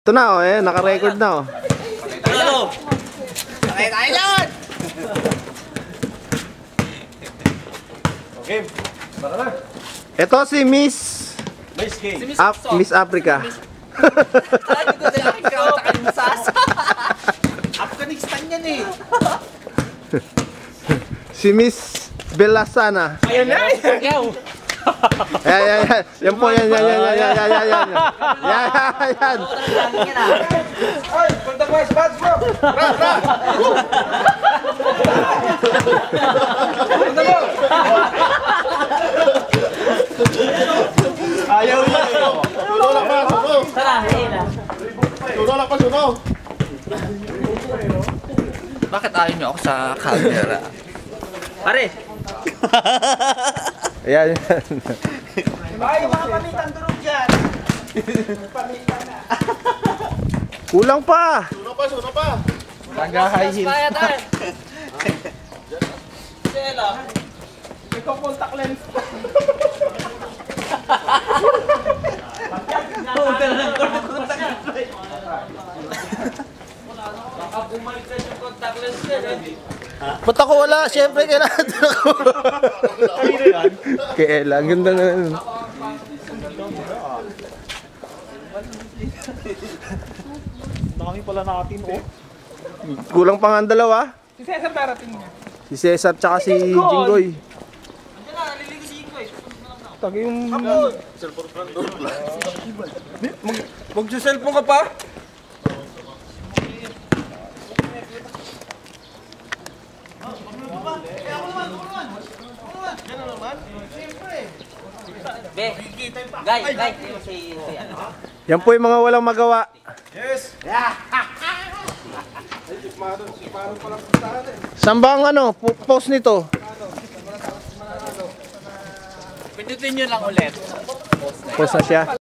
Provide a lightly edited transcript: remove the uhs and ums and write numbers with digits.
Ito na oh, naka-record na oh. Ano? Sakay tayo dyan! Okay, baka na. Ito si Miss Miss Africa. Sabi ko sa akin, kakatakan mo sa asa. Afghanistan yan eh. Si Miss Belasana. Ayan na! Yaw! Yan. Yan po, yan. Yan. Ay, punta ko sa bats bro. Ra. Punta mo. Ayaw na. Tulak pa, suno. Tara, hila. Tulak pa, suno. Bakit ayaw niyo ako sa camera? Pare! Ayan. Ay, mga pamitang durog dyan! Pamitang na! Kulang pa. Suno pa. Taga-high heels. Kaya tayo! Sela! Ikaw contact lens pa! Punta na ng contact lens. Baka bumalik na yung contact lens yan eh. Ba't ako wala? Siyempre, kailangan ako. Kaya lang, ganda na. Dami pala natin oh. Kulang pa nga ang dalawa. Si Cesar darating niya. Si Cesar tsaka si Jinggoy. Andiyan na, naliligo si Ingoy. Tagi yung... Mag-cellphone ka pa? Be, Guy, si ano? Yan po yung mga walang magawa. Yes. Saan ba ang post nito? Pindutin nyo lang ulit. Post na siya.